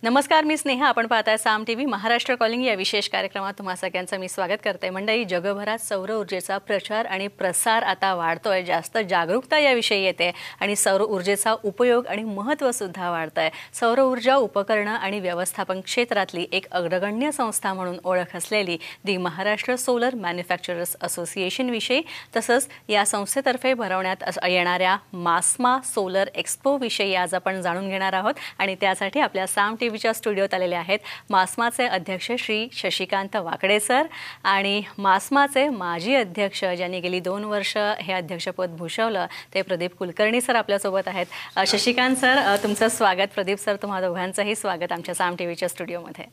नमस्कार, मी स्नेहा. आपण पाहताय साम टीव्ही महाराष्ट्र कॉलिंग या विशेष कार्यक्रमात तुम्हा सगळ्यांचं मी स्वागत करते. मंडळी, जगभरात सौर ऊर्जेचा प्रचार आणि प्रसार आता वाढतोय, जास्त जागरूकता याविषयी येते आणि सौर ऊर्जेचा उपयोग आणि महत्त्व सुद्धा वाढतंय. सौर ऊर्जा उपकरणं आणि व्यवस्थापन क्षेत्रातली एक अग्रगण्य संस्था म्हणून ओळख असलेली दी महाराष्ट्र सोलर मॅन्युफॅक्चरर्स असोसिएशन विषयी, तसंच या संस्थेतर्फे भरवण्यात येणाऱ्या मास्मा सोलर एक्स्पो विषयी आज आपण जाणून घेणार आहोत. आणि त्यासाठी आपल्या साम टीव्हीच्या स्टुडिओत आलेले आहेत मास्माचे अध्यक्ष श्री शशिकांत वाकडे सर आणि मास्माचे माजी अध्यक्ष, ज्यांनी गेली 2 वर्ष हे अध्यक्षपद भूषवलं, ते प्रदीप कुलकर्णी सर आपल्यासोबत आहेत. शशिकांत सर, तुमचं स्वागत. प्रदीप सर, तुम्हा दोघांचंही स्वागत आमच्या साम टीव्हीच्या स्टुडिओमध्ये.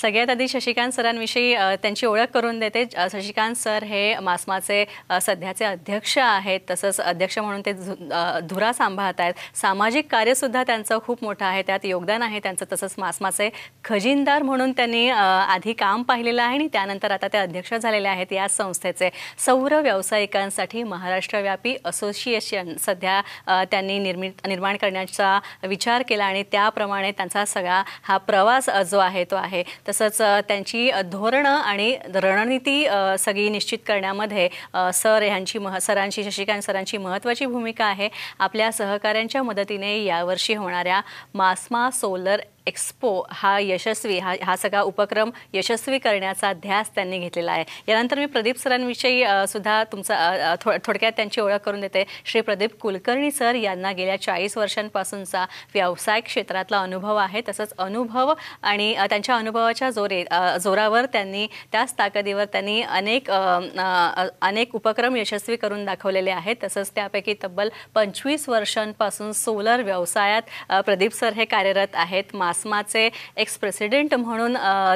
सगळ्यात आधी शशिकांत सरांविषयी त्यांची ओळख करून देते. शशिकांत सर हे मास्माचे सध्याचे अध्यक्ष आहेत, तसंच अध्यक्ष म्हणून ते धुरा सांभाळत आहेत. सामाजिक कार्यसुद्धा त्यांचं खूप मोठं आहे, त्यात योगदान आहे त्यांचं. तसंच मास्माचे खजिनदार म्हणून त्यांनी आधी काम पाहिलेलं आहे आणि त्यानंतर आता ते अध्यक्ष झालेले आहेत या संस्थेचे. सौर व्यावसायिकांसाठी महाराष्ट्रव्यापी असोसिएशन सध्या त्यांनी निर्माण करण्याचा विचार केला आणि त्याप्रमाणे त्यांचा सगळा हा प्रवास जो आहे तो आहे. तसंच त्यांची धोरणं आणि रणनीती सगळी निश्चित करण्यामध्ये सरांची शशिकांत सरांची महत्त्वाची भूमिका आहे. आपल्या सहकाऱ्यांच्या मदतीने यावर्षी होणाऱ्या मास्मा सोलर एक्स्पो हा सगळा उपक्रम यशस्वी करण्याचा ध्यास त्यांनी घेतलेला आहे. यानंतर मी प्रदीप सरांविषयी सुद्धा तुमचा थोडक्यात त्यांची ओळख करून देते. श्री प्रदीप कुलकर्णी सर यांना गेल्या 40 वर्षांपासूनचा व्यवसाय क्षेत्रातला अनुभव आहे. तसंच अनुभव आणि त्यांच्या अनुभवाच्या जोरावर त्यांनी त्याच ताकदीवर त्यांनी अनेक उपक्रम यशस्वी करून दाखवलेले आहेत. तसंच त्यापैकी तब्बल 25 वर्षांपासून सोलर व्यवसायात प्रदीप सर हे कार्यरत आहेत. मास्माचे एक्स प्रेसिडेंट म्हणून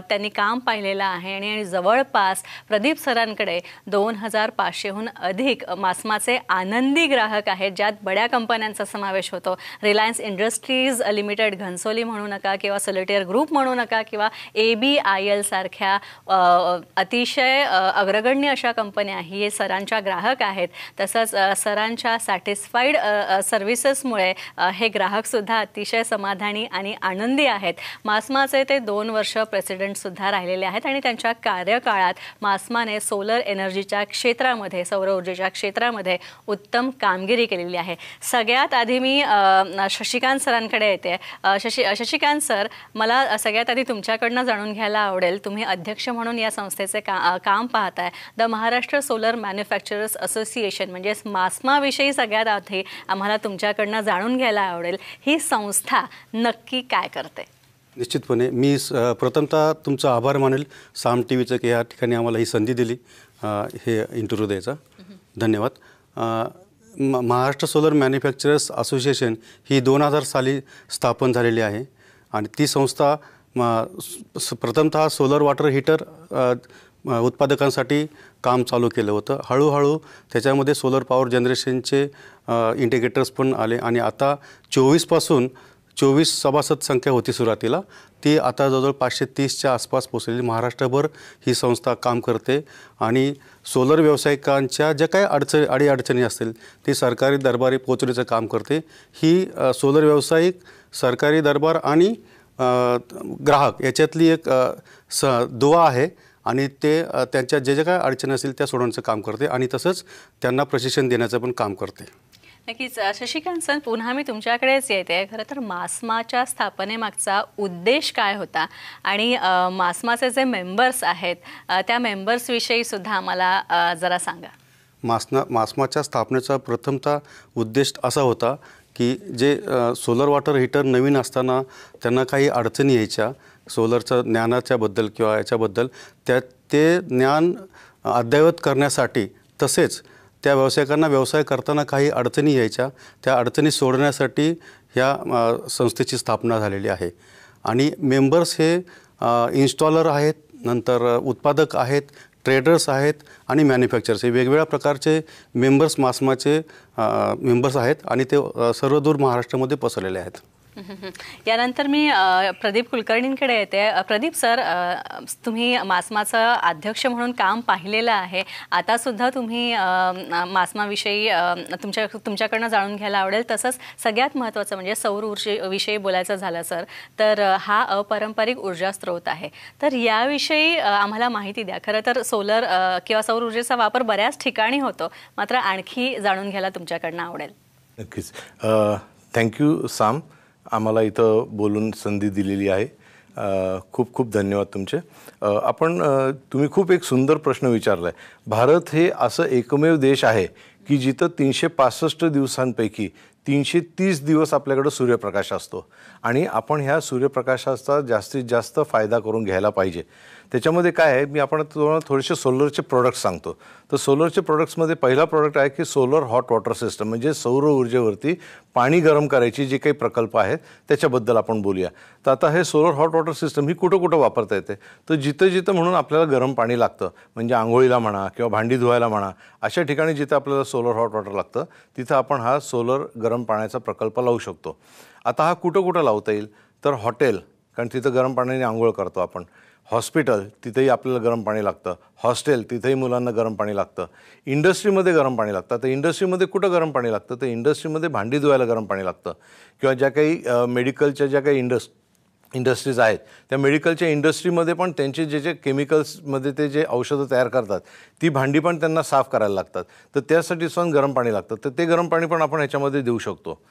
त्यांनी काम पाहिलेलं आहे आणि जवळपास प्रदीप सरांकडे 2500हून अधिक मास्माचे आनंदी ग्राहक आहेत, ज्यात बड्या कंपन्यांचा समावेश होतो. रिलायन्स इंडस्ट्रीज लिमिटेड घनसोली म्हणू नका, किंवा सोलिटेअर ग्रुप म्हणू नका, किंवा ABIL सारख्या अतिशय अग्रगण्य अशा कंपन्या हे सरांच्या ग्राहक आहेत. तसंच सरांच्या सॅटिस्फाईड सर्व्हिसेसमुळे हे ग्राहकसुद्धा अतिशय समाधानी आणि आनंदी आहेत. मास्माचे ते 2 वर्ष प्रेसिडेंट सुद्धा राहिलेले आहेत आणि त्यांच्या कार्यकाळात मास्माने सोलर एनर्जीच्या क्षेत्रामध्ये, सौर ऊर्जेच्या क्षेत्रामध्ये उत्तम कामगिरी केलेली आहे. सगळ्यात आधी मी शशिकांत सरांकडे येते. शशिकांत सर, मला सगळ्यात आधी तुमच्याकडनं जाणून घ्यायला आवडेल, तुम्ही अध्यक्ष म्हणून या संस्थेचे काम पाहताय. The Maharashtra solar manufacturers association म्हणजेच मास्माविषयी सगळ्यात आधी आम्हाला तुमच्याकडनं जाणून घ्यायला आवडेल, ही संस्था नक्की काय करते? निश्चितपणे मी प्रथमतः तुमचा आभार मानेल साम टीव्हीचं की या ठिकाणी आम्हाला ही संधी दिली हे इंटरव्ह्यू द्यायचा. धन्यवाद. महाराष्ट्र सोलर मॅन्युफॅक्चरर्स असोसिएशन ही 2000 साली स्थापन झालेली आहे आणि ती संस्था प्रथमतः सोलर वॉटर हीटर उत्पादकांसाठी काम चालू केलं होतं. हळूहळू त्याच्यामध्ये सोलर पॉवर जनरेशनचे इंटिग्रेटर्स पण आले आणि आता 24 सभासद संख्या होती सुरुवातीला, ती आता जवळजवळ 530च्या आसपास पोचलेली. महाराष्ट्रभर ही संस्था काम करते आणि सोलर व्यावसायिकांच्या ज्या काही अडीअडचणी असतील ती सरकारी दरबारी पोचवण्याचं काम करते. ही सोलर व्यावसायिक, सरकारी दरबार आणि ग्राहक याच्यातली एक दुवा आहे आणि ते त्यांच्या जे काही अडचणी असतील त्या सोडवण्याचं काम करते आणि तसंच त्यांना प्रशिक्षण देण्याचं पण काम करते. नक्कीच. शशिकांत सर, पुन्हा मी तुमच्याकडेच येते. खरं तर मास्माच्या स्थापनेमागचा उद्देश काय होता आणि मास्माचे जे मेंबर्स आहेत त्या मेंबर्सविषयी सुद्धा आम्हाला जरा सांगा. मास्माच्या स्थापनेचा प्रथमतः उद्देश असा होता की जे सोलर वॉटर हीटर नवीन असताना त्यांना काही अडचणी यायच्या सोलरच्या ज्ञानाच्याबद्दल किंवा याच्याबद्दल, ते ज्ञान अद्ययावत करण्यासाठी, तसेच त्या व्यावसायिकांना व्यवसाय करताना काही अडचणी यायच्या, त्या अडचणी सोडण्यासाठी ह्या संस्थेची स्थापना झालेली आहे. आणि मेंबर्स हे इन्स्टॉलर आहेत, नंतर उत्पादक आहेत, ट्रेडर्स आहेत आणि मॅन्युफॅक्चरर्स, हे वेगवेगळ्या प्रकारचे मेंबर्स मास्माचे मेंबर्स आहेत आणि ते सर्वदूर महाराष्ट्रामध्ये पसरलेले आहेत. यानंतर मी प्रदीप कुलकर्णींकडे येते. प्रदीप सर, तुम्ही मास्माचं अध्यक्ष म्हणून काम पाहिलेलं आहे. आता सुद्धा तुम्ही मास्माविषयी तुमच्याकडनं जाणून घ्यायला आवडेल. तसंच सगळ्यात महत्त्वाचं म्हणजे सौर ऊर्जेविषयी बोलायचं झालं सर, तर हा अपारंपरिक ऊर्जा स्रोत आहे. तर याविषयी आम्हाला माहिती द्या. खरं तर सोलर किंवा सौर ऊर्जेचा वापर बऱ्याच ठिकाणी होतो, मात्र आणखी जाणून घ्यायला तुमच्याकडनं आवडेल. नक्कीच. थँक्यू साम, आम्हाला इथं बोलून संधी दिलेली आहे. खूप खूप धन्यवाद तुमचे. तुम्ही खूप एक सुंदर प्रश्न विचारला आहे. भारत हे असं एकमेव देश आहे की जिथं 365 दिवसांपैकी 330 दिवस आपल्याकडं सूर्यप्रकाश असतो आणि आपण ह्या सूर्यप्रकाशाचा जास्तीत जास्त फायदा करून घ्यायला पाहिजे. त्याच्यामध्ये काय आहे, मी तुम्हाला थोडेसे सोलरचे प्रोडक्ट्स सांगतो. तर सोलरचे प्रोडक्ट्समध्ये पहिला प्रोडक्ट आहे की सोलर हॉट वॉटर सिस्टम, म्हणजे सौर ऊर्जेवरती पाणी गरम करायची जे काही प्रकल्प आहेत त्याच्याबद्दल आपण बोलूया. तर आता हे सोलर हॉट वॉटर सिस्टम ही कुठं कुठं वापरता येते, तर जिथं जिथं म्हणून आपल्याला गरम पाणी लागतं, म्हणजे आंघोळीला म्हणा किंवा भांडी धुवायला म्हणा, अशा ठिकाणी जिथं आपल्याला सोलर हॉट वॉटर लागतं तिथं आपण हा सोलर गरम पाण्याचा प्रकल्प लावू शकतो. आता हा कुठं कुठं लावता येईल, तर हॉटेल, कारण तिथं गरम पाण्याने आंघोळ करतो आपण. हॉस्पिटल, तिथेही आपल्याला गरम पाणी लागतं. हॉस्टेल, तिथेही मुलांना गरम पाणी लागतं. इंडस्ट्रीमध्ये गरम पाणी लागतं. तर इंडस्ट्रीमध्ये कुठं गरम पाणी लागतं, तर इंडस्ट्रीमध्ये भांडी धुवायला गरम पाणी लागतं. किंवा ज्या काही मेडिकलच्या ज्या काही इंडस्ट्रीज आहेत, त्या मेडिकलच्या इंडस्ट्रीमध्ये पण त्यांचे जे केमिकल्समध्ये ते जे औषधं तयार करतात ती भांडी पण त्यांना साफ करायला लागतात. तर त्यासाठी पण गरम पाणी लागतं. तर ते गरम पाणी पण आपण ह्याच्यामध्ये देऊ शकतो.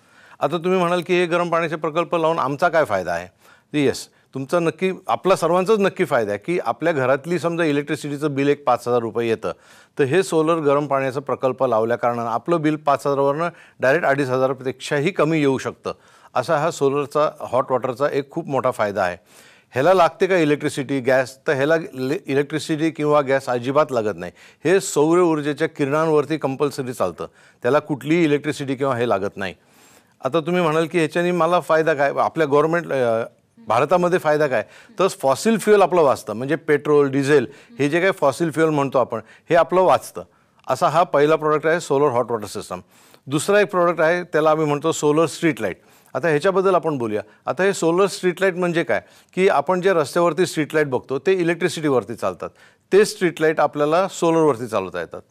आता तुम्ही म्हणाल की हे गरम पाण्याचे प्रकल्प लावून आमचा काय फायदा आहे, तर येस, तुमचा नक्की, आपला सर्वांचाच नक्की फायदा आहे की आपल्या घरातली समजा इलेक्ट्रिसिटीचं बिल एक 5,000 रुपये येतं, तर हे सोलर गरम पाण्याचा प्रकल्प लावल्या कारणानं आपलं बिल 5,000वरनं डायरेक्ट 2,500 पेक्षाही कमी येऊ शकतं. असा हा सोलरचा हॉट वॉटरचा एक खूप मोठा फायदा आहे. ह्याला लागते का इलेक्ट्रिसिटी, गॅस, तर ह्याला इलेक्ट्रिसिटी किंवा गॅस अजिबात लागत नाही. हे सौर ऊर्जेच्या किरणांवरती कंपल्सरी चालतं, त्याला कुठलीही इलेक्ट्रिसिटी किंवा हे लागत नाही. आता तुम्ही म्हणाल की ह्याच्यानी मला फायदा काय, आपल्या भारतामध्ये फायदा काय, तर फॉसिल फ्युएल आपलं वाचतं, म्हणजे पेट्रोल, डिझेल हे जे काही फॉसिल फ्युएल म्हणतो आपण, हे आपलं वाचतं. असा हा पहिला प्रोडक्ट आहे सोलर हॉट वॉटर सिस्टम. दुसरा एक प्रोडक्ट आहे, त्याला आम्ही म्हणतो सोलर स्ट्रीट लाईट. आता ह्याच्याबद्दल आपण बोलूया. आता हे सोलर स्ट्रीट लाईट म्हणजे काय, की आपण जे रस्त्यावरती स्ट्रीट लाईट बघतो ते इलेक्ट्रिसिटीवरती चालतात, ते स्ट्रीट लाईट आपल्याला सोलरवरती चालवता येतात.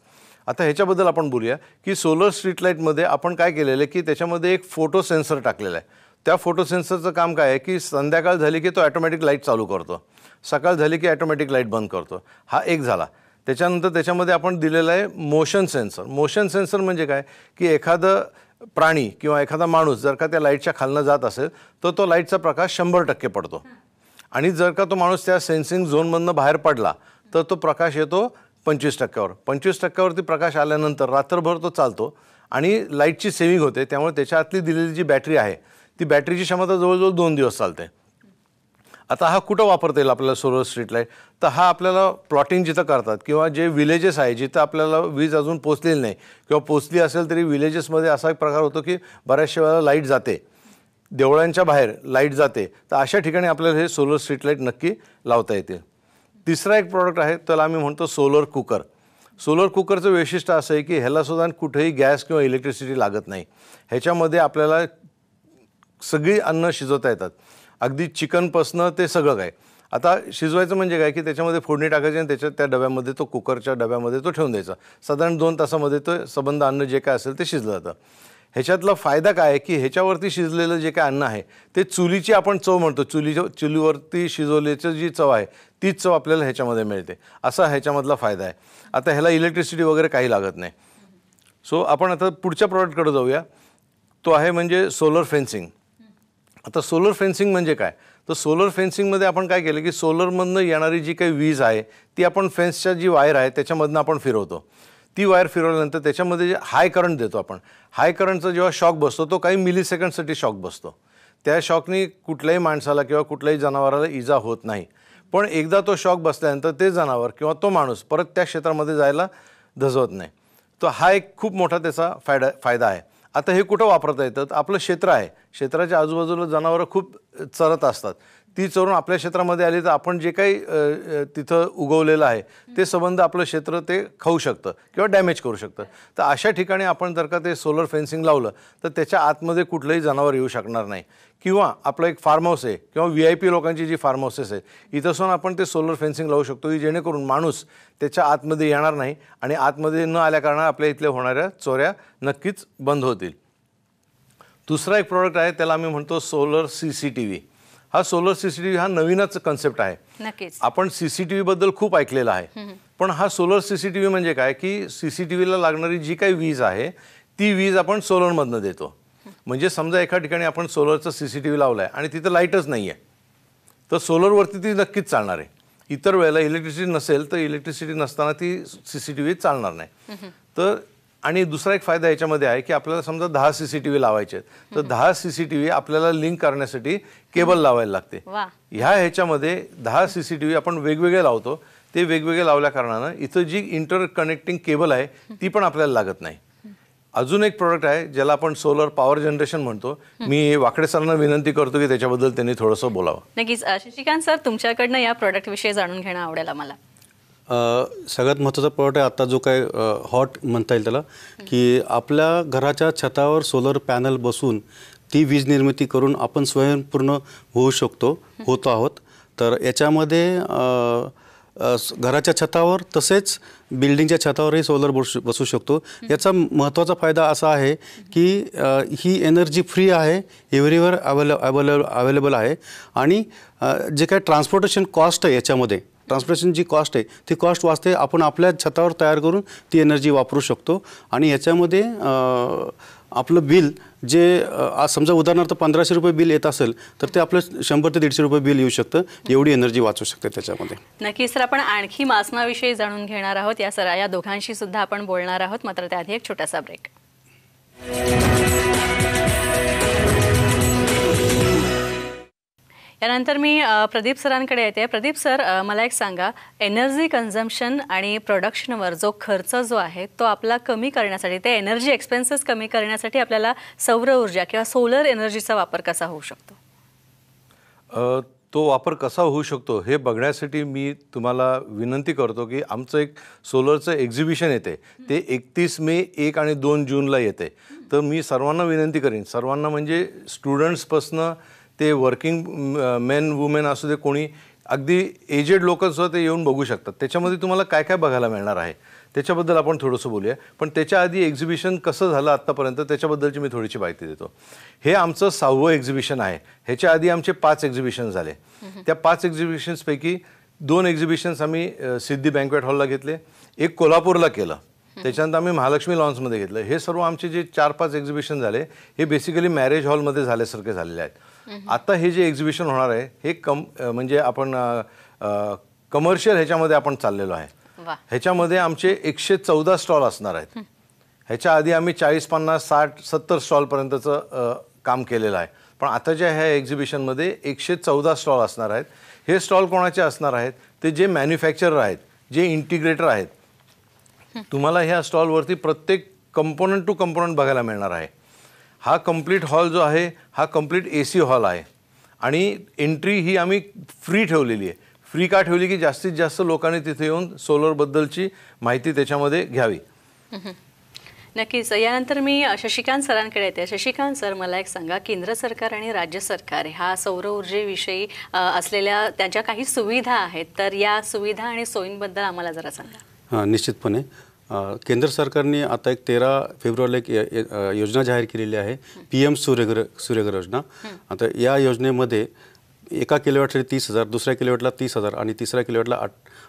आता ह्याच्याबद्दल आपण बोलूया की सोलर स्ट्रीट लाईटमध्ये आपण काय केलेलं आहे की त्याच्यामध्ये एक फोटो सेन्सर टाकलेला आहे. त्या फोटो सेन्सरचं काम काय आहे की संध्याकाळ झाली की तो ॲटोमॅटिक लाईट चालू करतो, सकाळ झाली की ॲटोमॅटिक लाईट बंद करतो. हा एक झाला. त्याच्यानंतर त्याच्यामध्ये आपण दिलेलं आहे मोशन सेन्सर. मोशन सेन्सर म्हणजे काय, की एखादं प्राणी किंवा एखादा माणूस जर का त्या लाईटच्या खालनं जात असेल तर तो लाईटचा प्रकाश 100% पडतो, आणि जर का तो माणूस त्या सेन्सिंग झोनमधनं बाहेर पडला तर तो प्रकाश येतो 25%वर. 25%वरती प्रकाश आल्यानंतर रात्रभर तो चालतो आणि लाईटची सेव्हिंग होते. त्यामुळे त्याच्या आतली दिलेली जी बॅटरी आहे ती बॅटरीची क्षमता जवळजवळ 2 दिवस चालते. आता हा कुठं वापरता येईल आपल्याला सोलर स्ट्रीट लाईट, तर हा आपल्याला प्लॉटिंग जिथं करतात किंवा जे विलेजेस आहे जिथं आपल्याला वीज अजून पोचलेली नाही किंवा पोचली असेल तरी विलेजेसमध्ये असा एक प्रकार होतो की बऱ्याचशा वेळेला लाईट जाते, देवळांच्या बाहेर लाईट जाते, तर अशा ठिकाणी आपल्याला हे सोलर स्ट्रीट लाईट नक्की लावता येते. तिसरा एक प्रॉडक्ट आहे त्याला आम्ही म्हणतो सोलर कुकर. सोलर कुकरचं वैशिष्ट्य असं आहे की ह्यालासुद्धा कुठेही गॅस किंवा इलेक्ट्रिसिटी लागत नाही. ह्याच्यामध्ये आपल्याला सगळी अन्न शिजवता येतात, अगदी चिकनपासनं ते सगळं काय. आता शिजवायचं म्हणजे काय की त्याच्यामध्ये फोडणी टाकायची आणि त्याच्या त्या डब्यामध्ये तो कुकरच्या डब्यामध्ये तो ठेवून द्यायचा. साधारण 2 तासामध्ये तो संबंध अन्न जे काय असेल ते शिजलं जातं. ह्याच्यातला फायदा काय आहे की ह्याच्यावरती शिजलेलं जे काय अन्न आहे ते चुलीची आपण चव म्हणतो, चुलीवरती शिजवल्याची जी चव आहे तीच चव आपल्याला ह्याच्यामध्ये मिळते. असा ह्याच्यामधला फायदा आहे. आता ह्याला इलेक्ट्रिसिटी वगैरे काही लागत नाही. सो आपण आता पुढच्या प्रॉडक्टकडे जाऊया. तो आहे म्हणजे सोलर फेन्सिंग. आता सोलर फेन्सिंग म्हणजे काय, तर सोलर फेन्सिंगमध्ये आपण काय केलं की सोलरमधनं येणारी जी काही वीज आहे ती आपण फेन्सच्या जी वायर आहे त्याच्यामधनं आपण फिरवतो. ती वायर फिरवल्यानंतर त्याच्यामध्ये जे हाय करंट देतो आपण, हाय करंटचा जेव्हा शॉक बसतो तो काही मिलीसेकंडसाठी शॉक बसतो. त्या शॉकनी कुठल्याही माणसाला किंवा कुठल्याही जनावराला इजा होत नाही. पण एकदा तो शॉक बसल्यानंतर ते जनावर किंवा तो माणूस परत त्या क्षेत्रामध्ये जायला धजवत नाही. तो हा एक खूप मोठा त्याचा फायदा आहे. आता हे कुठं वापरता येतं, आपलं क्षेत्र आहे, क्षेत्राच्या आजूबाजूला जनावरं खूप चरत असतात, ती चरून आपल्या क्षेत्रामध्ये आली तर आपण जे काही तिथं उगवलेलं आहे ते संबंध आपलं क्षेत्र ते खाऊ शकतं किंवा डॅमेज करू शकतं. तर अशा ठिकाणी आपण जर का ते सोलर फेन्सिंग लावलं तर त्याच्या आतमध्ये कुठलंही जनावर येऊ शकणार नाही. किंवा आपलं एक फार्म हाऊस आहे किंवा VIP लोकांची जी फार्म हाऊसेस आहेत इथंसून आपण ते सोलर फेन्सिंग लावू शकतो की जेणेकरून माणूस त्याच्या आतमध्ये येणार नाही आणि आतमध्ये न आल्या कारणाने आपल्या इथले होणाऱ्या चोऱ्या नक्कीच बंद होतील. दुसरा एक प्रोडक्ट आहे त्याला आम्ही म्हणतो सोलर CCTV. हा सोलर CCTV हा नवीनच कन्सेप्ट आहे. नक्कीच आपण CCTV बद्दल खूप ऐकलेलं आहे, पण हा सोलर CCTV म्हणजे काय की CCTVला लागणारी जी काही वीज आहे ती वीज आपण सोलरमधनं देतो. म्हणजे समजा एका ठिकाणी आपण सोलरचं CCTV लावलं आहे आणि तिथं लाईटच नाही आहे तर सोलरवरती ती नक्कीच चालणार आहे. इतर वेळेला इलेक्ट्रिसिटी नसेल तर इलेक्ट्रिसिटी नसताना ती CCTV चालणार नाही. तर आणि दुसरा एक फायदा याच्यामध्ये आहे की आपल्याला समजा 10 CCTV लावायचे आहेत तर 10 CCTV आपल्याला लिंक करण्यासाठी केबल लावायला लागते. ह्याच्यामध्ये 10 CCTV आपण वेगवेगळे लावतो. ते वेगवेगळे लावल्या कारणानं इथं जी इंटरकनेक्टिंग केबल आहे ती पण आपल्याला लागत नाही. अजून एक प्रोडक्ट आहे ज्याला आपण सोलर पॉवर जनरेशन म्हणतो. मी वाकडे सरांना विनंती करतो की त्याच्याबद्दल त्यांनी थोडंसं बोलावं. नक्कीच. शशिकांत सर, तुमच्याकडनं या प्रोडक्टविषयी जाणून घेणं आवडेल आम्हाला. सगळ्यात महत्त्वाचा प्रोडक्ट आहे आता जो काय हॉट म्हणता येईल त्याला, की आपल्या घराच्या छतावर सोलर पॅनल बसून ती वीज निर्मिती करून आपण स्वयंपूर्ण होतो आहोत. तर याच्यामध्ये घराच्या छतावर तसेच बिल्डिंगच्या छतावरही सोलर बसू शकतो. याचा महत्त्वाचा फायदा असा आहे की ही एनर्जी फ्री आहे, एव्हरीवेअर अवेलेबल आहे. आणि जे काय ट्रान्सपोर्टेशन कॉस्ट आहे याच्यामध्ये, ट्रान्सपोर्टेशन जी कॉस्ट आहे ती कॉस्ट वाचते. आपण आपल्या छतावर तयार करून ती एनर्जी वापरू शकतो. आणि याच्यामध्ये आपलं बिल जे समजा उदाहरणार्थ 1500 रुपये बिल येत असेल तर ते आपलं 100 ते 150 रुपये बिल येऊ शकतं. एवढी एनर्जी वाचू शकते त्याच्यामध्ये. नक्कीच सर, आपण आणखी मास्माविषयी जाणून घेणार आहोत. या दोघांशी सुद्धा आपण बोलणार आहोत, मात्र त्याआधी एक छोटासा ब्रेक. यानंतर मी प्रदीप सरांकडे येते. प्रदीप सर, मला एक सांगा, एनर्जी कन्झम्पशन आणि प्रोडक्शनवर जो खर्च जो आहे तो आपला कमी करण्यासाठी, ते एनर्जी एक्सपेन्सेस कमी करण्यासाठी आपल्याला सौर ऊर्जा किंवा सोलर एनर्जीचा वापर कसा होऊ शकतो? तो वापर कसा होऊ शकतो हे बघण्यासाठी मी तुम्हाला विनंती करतो की आमचं एक सोलरचं एक्झिबिशन येते ते 31 मे 1 आणि 2 जूनला येते. तर मी सर्वांना विनंती करीन, सर्वांना म्हणजे स्टुडंट्सपासनं ते वर्किंग मेन वुमेन असू दे, कोणी अगदी एजेड लोकंसुद्धा ते येऊन बघू शकतात. त्याच्यामध्ये तुम्हाला काय काय बघायला मिळणार आहे त्याच्याबद्दल आपण थोडंसं बोलूया. पण त्याच्या आधी एक्झिबिशन कसं झालं आत्तापर्यंत त्याच्याबद्दलची मी थोडीशी माहिती देतो. हे आमचं 6वं एक्झिबिशन आहे. ह्याच्या आधी आमचे 5 एक्झिबिशन झाले. त्या 5 एक्झिबिशन्सपैकी 2 एक्झिबिशन्स आम्ही सिद्धी बँक्वेट हॉलला घेतले, एक कोल्हापूरला केलं, त्याच्यानंतर आम्ही महालक्ष्मी लॉन्समध्ये घेतलं. हे सर्व आमचे जे 4-5 एक्झिबिशन झाले हे बेसिकली मॅरेज हॉलमध्ये झाल्यासारखे झालेले आहेत. आता हे जे एक्झिबिशन होणार आहे हे म्हणजे आपण कमर्शियल ह्याच्यामध्ये आपण चाललेलो आहे. ह्याच्यामध्ये आमचे 114 स्टॉल असणार आहेत. ह्याच्या आधी आम्ही 40, 50, 60, 70 स्टॉलपर्यंतचं काम केलेलं आहे. पण आताच्या ह्या एक्झिबिशनमध्ये 114 स्टॉल असणार आहेत. हे स्टॉल कोणाचे असणार आहेत? ते जे मॅन्युफॅक्चरर आहेत, जे इंटिग्रेटर आहेत. तुम्हाला ह्या स्टॉलवरती प्रत्येक कंपोनंट टू कंपोनंट बघायला मिळणार आहे. हा कंप्लीट हॉल जो आहे हा कंप्लीट AC हॉल आहे आणि एंट्री ही आम्ही फ्री ठेवलेली आहे. फ्री का ठेवली की जास्तीत जास्त लोकांनी तिथे येऊन सोलरबद्दलची माहिती त्याच्यामध्ये घ्यावी. नक्कीच. यानंतर मी शशिकांत सरांकडे येते. शशिकांत सर, मला एक सांगा, केंद्र सरकार आणि राज्य सरकार ह्या सौर ऊर्जेविषयी असलेल्या त्यांच्या काही सुविधा आहेत, तर या सुविधा आणि सोयींबद्दल आम्हाला जरा सांगा. निश्चितपणे केंद्र सरकारने आता एक 13 फेब्रुवारीला एक योजना जाहीर केलेली आहे, PM सूर्यघर योजना. आता या योजनेमध्ये एका किलोवॅटसाठी 30,000, दुसऱ्या किलोवॅटला 30,000 आणि तिसऱ्या किलोवॅटला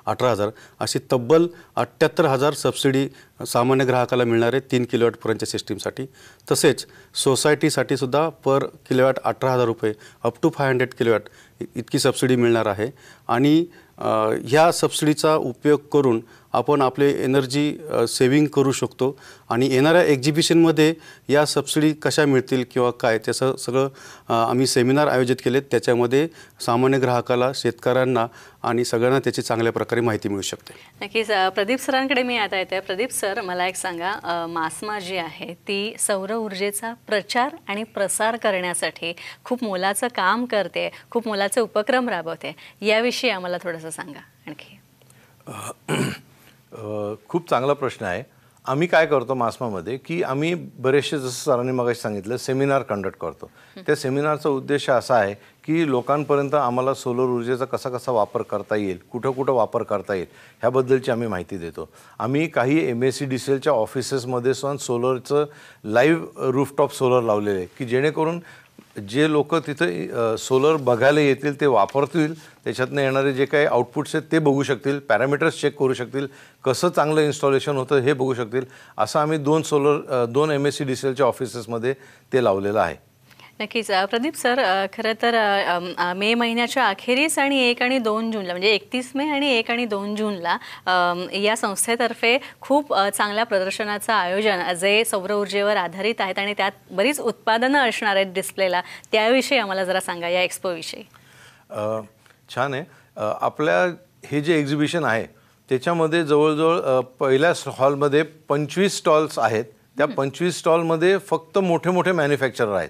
18,000 अशी तब्बल 78,000 सबसिडी सामान्य ग्राहकाला मिळणार आहे 3 किलोवॅटपर्यंतच्या सिस्टीमसाठी. तसेच सोसायटीसाठी सुद्धा पर किलोवॅट 18,000 रुपये अप टू 500 किलोवॅट इतकी सबसिडी मिळणार आहे. आणि ह्या सबसिडीचा उपयोग करून आपण आपले एनर्जी सेविंग करू शकतो आणि येणाऱ्या एक्झिबिशनमध्ये या सबसिडी कशा मिळतील किंवा काय त्याचं सगळं आम्ही सेमिनार आयोजित केलेत. त्याच्यामध्ये सामान्य ग्राहकाला, शेतकऱ्यांना आणि सगळ्यांना त्याची चांगल्या प्रकारे माहिती मिळू शकते. नक्कीच. प्रदीप सरांकडे मी आता येते. प्रदीप सर, मला एक सांगा, मास्मा जी आहे ती सौर ऊर्जेचा प्रचार आणि प्रसार करण्यासाठी खूप मोलाचं काम करते, खूप मोलाचे उपक्रम राबवते. याविषयी आम्हाला थोडंसं सांगा आणखी. खूप चांगला प्रश्न आहे. आम्ही काय करतो मास्मामध्ये की आम्ही बरेचसे, जसं सरांनी मगाशी सांगितलं, सेमिनार कंडक्ट करतो. त्या सेमिनारचा उद्देश असा आहे की लोकांपर्यंत आम्हाला सोलर ऊर्जेचा कसा कसा वापर करता येईल, कुठं कुठं वापर करता येईल ह्याबद्दलची आम्ही माहिती देतो. आम्ही काही MSEDCLच्या ऑफिसेसमध्ये सुद्धा सोलरचं लाईव्ह रूफटॉप सोलर लावलेले आहे की जेणेकरून जे लोक तिथे सोलर बघायला येतील ते वापरतील, त्याच्यातनं येणारे जे काही आउटपुट्स आहेत ते बघू शकतील, पॅरामीटर्स चेक करू शकतील, कसं चांगलं इन्स्टॉलेशन होतं हे बघू शकतील. असं आम्ही 2 MSEDCLच्या ऑफिसेसमध्ये ते लावलेलं आहे. नक्कीच. प्रदीप सर, खरं तर मे महिन्याच्या अखेरीस आणि 1 आणि 2 जूनला, म्हणजे 31 मे आणि 1 आणि 2 जूनला या संस्थेतर्फे खूप चांगल्या प्रदर्शनाचं आयोजन जे सौर ऊर्जेवर आधारित आहेत आणि त्यात बरीच उत्पादनं असणार आहेत डिस्प्लेला, त्याविषयी आम्हाला जरा सांगा, या एक्सपोविषयी. छान आहे. आपल्या हे जे एक्झिबिशन आहे त्याच्यामध्ये जवळजवळ पहिल्या हॉलमध्ये 25 स्टॉल्स आहेत. त्या 25 स्टॉलमध्ये फक्त मोठे मोठे मॅन्युफॅक्चरर आहेत,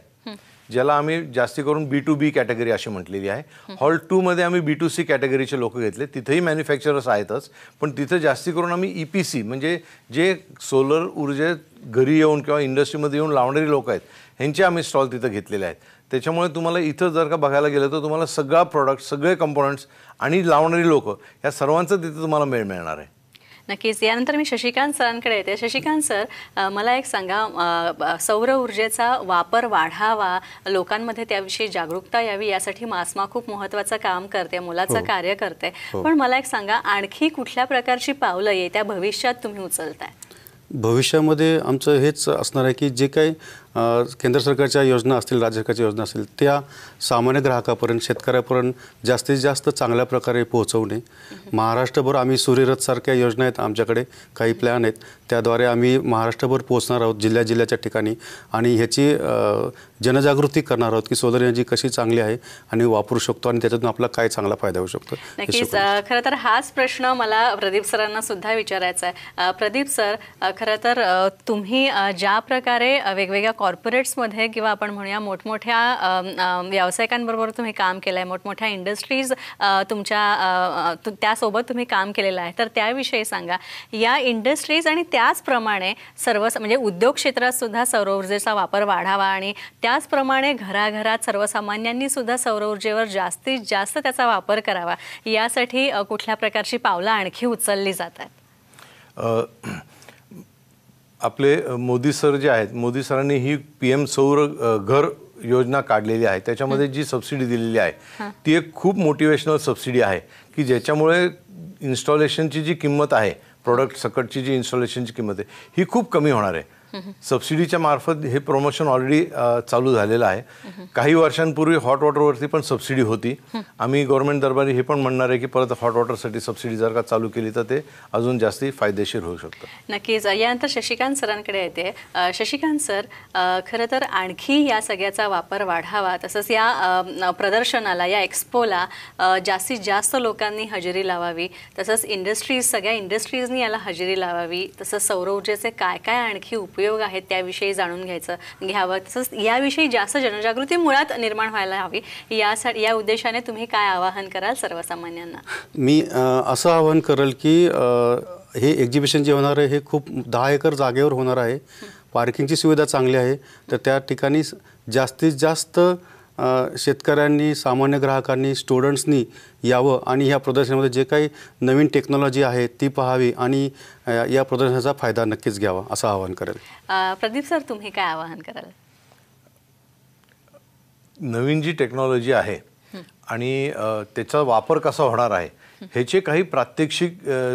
ज्याला आम्ही जास्ती करून B2B कॅटेगरी अशी म्हटलेली आहे. हॉल 2 मध्ये आम्ही B2C कॅटेगरीचे लोक घेतले. तिथेही मॅन्युफॅक्चरर्स आहेतच, पण तिथे जास्ती करून आम्ही EPC म्हणजे जे सोलर ऊर्जे घरी येऊन किंवा इंडस्ट्रीमध्ये येऊन लावणारी लोक आहेत ह्यांचे आम्ही स्टॉल तिथं घेतलेले आहेत. त्याच्यामुळे तुम्हाला इथं जर का बघायला गेलं तर तुम्हाला सगळा प्रोडक्ट, सगळे कंपोनंट्स आणि लावणारी लोक ह्या सर्वांचं तिथं तुम्हाला मेळ मिळणार आहे. नक्कीच. यानंतर मी शशिकांत सरांकडे येते. शशिकांत सर, मला एक सांगा, सौर ऊर्जेचा वापर वाढावा, लोकांमध्ये त्याविषयी जागरूकता यावी, यासाठी मास्मा खूप महत्त्वाचं काम करते, मोलाचं कार्य करते. पण मला एक सांगा, आणखी कुठल्या प्रकारची पावलं येत्या भविष्यात तुम्ही उचलताय? भविष्यामध्ये आमचं हेच असणार आहे की जे काही केंद्र सरकारच्या योजना असतील, राज्य सरकारच्या योजना असतील, त्या सामान्य ग्राहकापर्यंत, शेतकऱ्यापर्यंत जास्तीत जास्त चांगल्या प्रकारे पोहोचवणे. महाराष्ट्रभर आम्ही सूर्यरथसारख्या योजना आहेत, आमच्याकडे काही प्लॅन आहेत, त्याद्वारे आम्ही महाराष्ट्रभर पोहोचणार आहोत, जिल्ह्याच्या ठिकाणी, आणि ह्याची जनजागृती करणार आहोत की सोलर एनर्जी कशी चांगली आहे आणि वापरू शकतो आणि त्याच्यातून आपला काय चांगला फायदा होऊ शकतो. नक्कीच. खरं तर हाच प्रश्न मला प्रदीप सरांना सुद्धा विचारायचा आहे. प्रदीप सर, खरं तर तुम्ही ज्या प्रकारे वेगवेगळ्या कॉर्पोरेट्समध्ये किंवा आपण म्हणूया मोठमोठ्या व्यावसायिकांबरोबर तुम्ही काम केलं आहे, मोठमोठ्या इंडस्ट्रीज तुमच्या त्यासोबत तुम्ही काम केलेलं आहे, तर त्याविषयी सांगा. या इंडस्ट्रीज आणि त्याचप्रमाणे म्हणजे उद्योग क्षेत्रात सुद्धा सौर ऊर्जेचा वापर वाढावा आणि त्याचप्रमाणे घराघरात सर्वसामान्यांनी सुद्धा सौर ऊर्जेवर जास्तीत जास्त त्याचा वापर करावा, यासाठी कुठल्या प्रकारची पावलं आणखी उचलली जातात? आपले मोदी सर जे आहेत, मोदी सरांनी ही PM सौर घर योजना काढलेली आहे. त्याच्यामध्ये जी सबसिडी दिलेली आहे ती एक खूप मोटिवेशनल सबसिडी आहे की ज्याच्यामुळे इन्स्टॉलेशनची जी किंमत आहे, प्रोडक्ट सकटची जी इन्स्टॉलेशनची किंमत आहे, ही खूप कमी होणार आहे. सबसिडीच्या मार्फत हे प्रमोशन ऑलरेडी चालू झालेलं आहे. काही वर्षांपूर्वी हॉट वॉटरवरती पण सबसिडी होती. आम्ही गव्हर्नमेंट दरबारी हे पण म्हणणार आहे की परत हॉट वॉटरसाठी सबसिडी जर का चालू केली तर ते अजून जास्ती फायदेशीर होऊ शकतं. नक्कीच. यानंतर शशिकांत सरांकडे येते. शशिकांत सर, खरं तर आणखी या सगळ्याचा वापर वाढावा, तसंच या प्रदर्शनाला, या एक्सपोला जास्तीत जास्त लोकांनी हजेरी लावावी, तसंच सगळ्या इंडस्ट्रीजनी याला हजेरी लावावी, तसंच सौर ऊर्जेचे काय काय आणखी उपयोग आहेत त्याविषयी जाणून घ्यावं, तसंच याविषयी जास्त जनजागृती मुळात निर्माण व्हायला हवी, या उद्देशाने तुम्ही काय आवाहन कराल सर्वसामान्यांना? मी असं आवाहन करेल की हे एक्झिबिशन जे होणार आहे हे खूप 10 एकर जागेवर होणार आहे. पार्किंगची सुविधा चांगली आहे, तर त्या ठिकाणी जास्तीत जास्त शेतकऱ्यांनी, सामान्य ग्राहकांनी, स्टुडंट्सनी यावं आणि ह्या प्रदर्शनामध्ये जे काही नवीन टेक्नॉलॉजी आहे ती पाहावी आणि या प्रदर्शनाचा फायदा नक्कीच घ्यावा असं आवाहन करेल. प्रदीप सर, तुम्ही काय आवाहन कराल? नवीन जी टेक्नॉलॉजी आहे आणि त्याचा वापर कसा होणार आहे ह्याचे काही प्रात्यक्षिक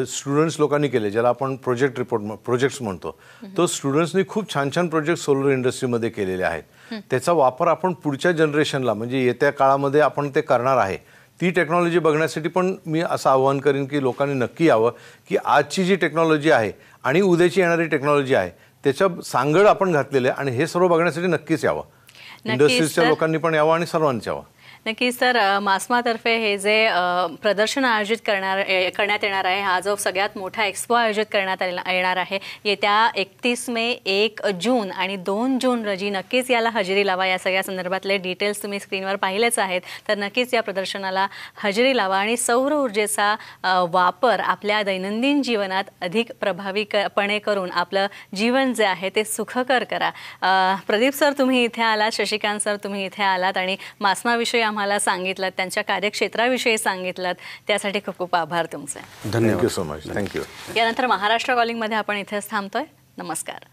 स्टुडंट्स लोकांनी केले, ज्याला आपण प्रोजेक्ट्स म्हणतो. तो स्टुडंट्सनी खूप छान छान प्रोजेक्ट सोलर इंडस्ट्रीमध्ये केलेले आहेत. त्याचा वापर आपण पुढच्या जनरेशनला, म्हणजे येत्या काळामध्ये आपण ते करणार आहे, ती टेक्नॉलॉजी बघण्यासाठी पण मी असं आवाहन करीन की लोकांनी नक्की यावं, की आजची जी टेक्नॉलॉजी आहे आणि उद्याची येणारी टेक्नॉलॉजी आहे त्याच्या सांगड आपण घातलेलं आहे, आणि हे सर्व बघण्यासाठी नक्कीच यावं. इंडस्ट्रीजच्या लोकांनी पण यावं आणि सर्वांनी यावं. नक्कीच. तर मास्मातर्फे हे जे प्रदर्शन आयोजित करण्यात येणार आहे, हा जो सगळ्यात मोठा एक्स्पो आयोजित करण्यात येणार आहे येत्या 31 मे, 1 जून आणि 2 जून रोजी, नक्कीच याला हजेरी लावा. या सगळ्या संदर्भातले डिटेल्स तुम्ही स्क्रीनवर पाहिलेच आहेत. तर नक्कीच या प्रदर्शनाला हजेरी लावा आणि सौर ऊर्जेचा वापर आपल्या दैनंदिन जीवनात अधिक प्रभावीपणे करून आपलं जीवन जे आहे ते सुखकर करा. प्रदीप सर तुम्ही इथे आलात, शशिकांत सर तुम्ही इथे आलात आणि मास्माविषयी आम्हाला सांगितलं, त्यांच्या कार्यक्षेत्राविषयी सांगितलं, त्यासाठी खूप खूप आभार तुमचे. Thank you so much. थँक्यू. यानंतर महाराष्ट्र कॉलिंगमध्ये आपण इथेच थांबतोय. नमस्कार.